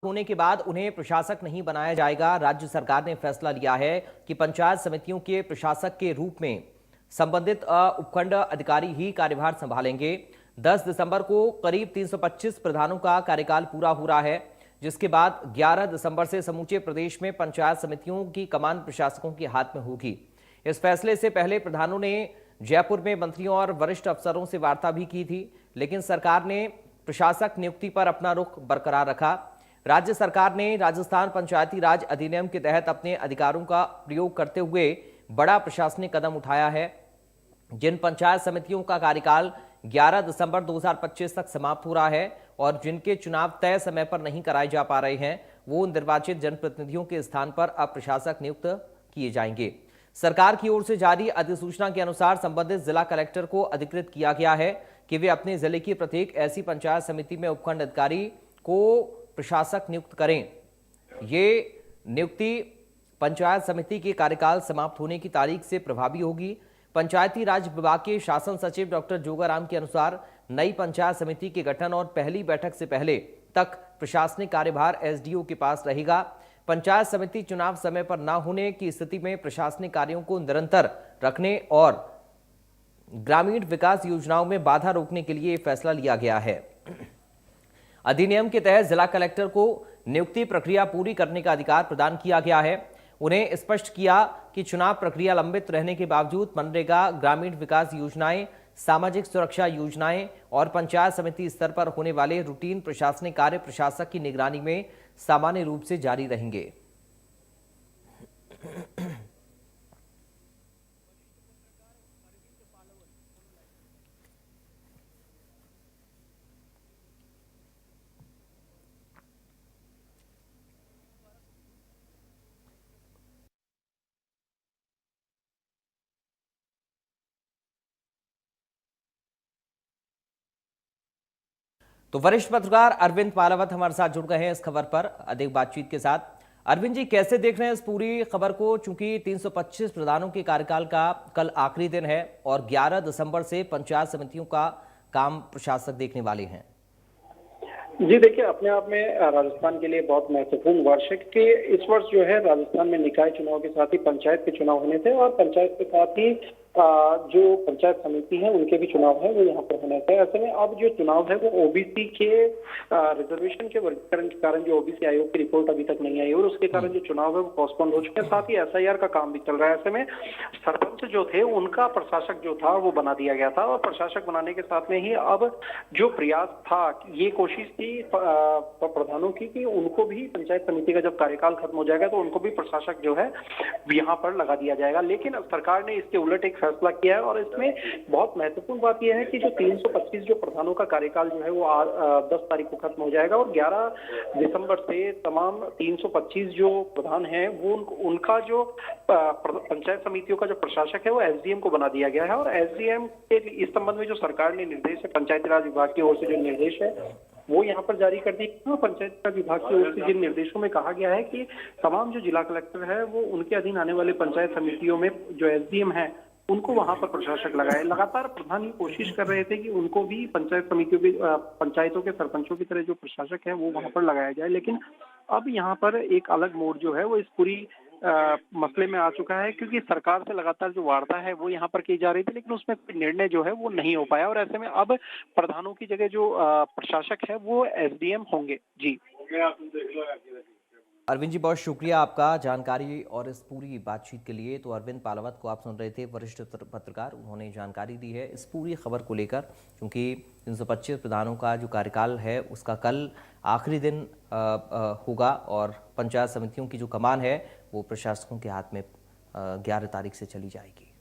होने के बाद उन्हें प्रशासक नहीं बनाया जाएगा। राज्य सरकार ने फैसला लिया है कि पंचायत समितियों के प्रशासक के रूप में संबंधित उपखंड अधिकारी ही कार्यभार संभालेंगे। 10 दिसंबर को करीब 325 प्रधानों का कार्यकाल पूरा हो रहा है, जिसके बाद 11 दिसंबर से समूचे प्रदेश में पंचायत समितियों की कमान प्रशासकों के हाथ में होगी। इस फैसले से पहले प्रधानों ने जयपुर में मंत्रियों और वरिष्ठ अफसरों से वार्ता भी की थी, लेकिन सरकार ने प्रशासक नियुक्ति पर अपना रुख बरकरार रखा। राज्य सरकार ने राजस्थान पंचायती राज अधिनियम के तहत अपने अधिकारों का प्रयोग करते हुए बड़ा प्रशासनिक कदम उठाया है। जिन पंचायत समितियों का कार्यकाल 11 दिसंबर 2025 तक समाप्त हो रहा है और जिनके चुनाव तय समय पर नहीं कराए जा पा रहे हैं, वो निर्वाचित जनप्रतिनिधियों के स्थान पर अब प्रशासक नियुक्त किए जाएंगे। सरकार की ओर से जारी अधिसूचना के अनुसार संबंधित जिला कलेक्टर को अधिकृत किया गया है कि वे अपने जिले की प्रत्येक ऐसी पंचायत समिति में उपखंड अधिकारी को प्रशासक नियुक्त करें। ये नियुक्ति पंचायत समिति के कार्यकाल समाप्त होने की तारीख से प्रभावी होगी। पंचायती राज विभाग के शासन सचिव डॉक्टर जोगाराम के अनुसार नई पंचायत समिति के गठन और पहली बैठक से पहले तक प्रशासनिक कार्यभार एसडीओ के पास रहेगा। पंचायत समिति चुनाव समय पर न होने की स्थिति में प्रशासनिक कार्यों को निरंतर रखने और ग्रामीण विकास योजनाओं में बाधा रोकने के लिए फैसला लिया गया है। अधिनियम के तहत जिला कलेक्टर को नियुक्ति प्रक्रिया पूरी करने का अधिकार प्रदान किया गया है। उन्हें स्पष्ट किया कि चुनाव प्रक्रिया लंबित रहने के बावजूद मनरेगा, ग्रामीण विकास योजनाएं, सामाजिक सुरक्षा योजनाएं और पंचायत समिति स्तर पर होने वाले रूटीन प्रशासनिक कार्य प्रशासक की निगरानी में सामान्य रूप से जारी रहेंगे। तो वरिष्ठ पत्रकार अरविंद पालावत हमारे साथ जुड़ गए हैं इस खबर पर अधिक बातचीत के साथ। अरविंद जी, कैसे देख रहे हैं इस पूरी खबर को? चूंकि 325 प्रधानों के कार्यकाल का कल आखिरी दिन है और 11 दिसंबर से पंचायत समितियों का काम प्रशासक देखने वाले हैं। जी देखिए, अपने आप में राजस्थान के लिए बहुत महत्वपूर्ण वर्ष है कि इस वर्ष जो है राजस्थान में निकाय चुनाव के साथ ही पंचायत के चुनाव होने थे और पंचायत के साथ ही जो पंचायत समिति है उनके भी चुनाव है वो यहाँ पर होने थे। ऐसे में अब जो चुनाव है वो ओबीसी के रिजर्वेशन के वर्गीकरण के कारण जो ओबीसी आयोग की रिपोर्ट अभी तक नहीं आई और उसके कारण जो चुनाव है वो पोस्टपोन हो चुके हैं। साथ ही एसआईआर का काम भी चल रहा है। ऐसे में सरपंच जो थे उनका प्रशासक जो था वो बना दिया गया था और प्रशासक बनाने के साथ में ही अब जो प्रयास था, ये कोशिश थी प्रधानों की कि उनको भी पंचायत समिति का जब कार्यकाल खत्म हो जाएगा तो उनको भी प्रशासक जो है यहाँ पर लगा दिया जाएगा। लेकिन अब सरकार ने इसके उलट एक फैसला किया है और इसमें बहुत महत्वपूर्ण बात यह है कि जो 325 जो प्रधानों का कार्यकाल जो है वो 10 तारीख को खत्म हो जाएगा और 11 दिसंबर से तमाम 325 जो प्रधान हैं वो उनका जो पंचायत समितियों का जो प्रशासक है वो एसडीएम को बना दिया गया है। और एसडीएम के इस संबंध में जो सरकार ने निर्देश है, पंचायती राज विभाग की ओर से जो निर्देश है वो यहाँ पर जारी कर दिए। पंचायत राज विभाग की ओर से जिन निर्देशों में कहा गया है कि तमाम जो जिला कलेक्टर है वो उनके अधीन आने वाले पंचायत समितियों में जो एसडीएम है उनको वहां पर प्रशासक लगाए। लगातार प्रधान ये कोशिश कर रहे थे कि उनको भी पंचायत समितियों की पंचायतों के सरपंचों की तरह जो प्रशासक है वो वहां पर लगाया जाए। लेकिन अब यहाँ पर एक अलग मोड़ जो है वो इस पूरी मसले में आ चुका है, क्योंकि सरकार से लगातार जो वार्ता है वो यहाँ पर की जा रही थी लेकिन उसमें कोई निर्णय जो है वो नहीं हो पाया और ऐसे में अब प्रधानों की जगह जो प्रशासक है वो एसडीएम होंगे। जी अरविंद जी, बहुत शुक्रिया आपका जानकारी और इस पूरी बातचीत के लिए। तो अरविंद पालावत को आप सुन रहे थे, वरिष्ठ पत्रकार, उन्होंने जानकारी दी है इस पूरी खबर को लेकर। क्योंकि 325 प्रधानों का जो कार्यकाल है उसका कल आखिरी दिन होगा और पंचायत समितियों की जो कमान है वो प्रशासकों के हाथ में 11 तारीख से चली जाएगी।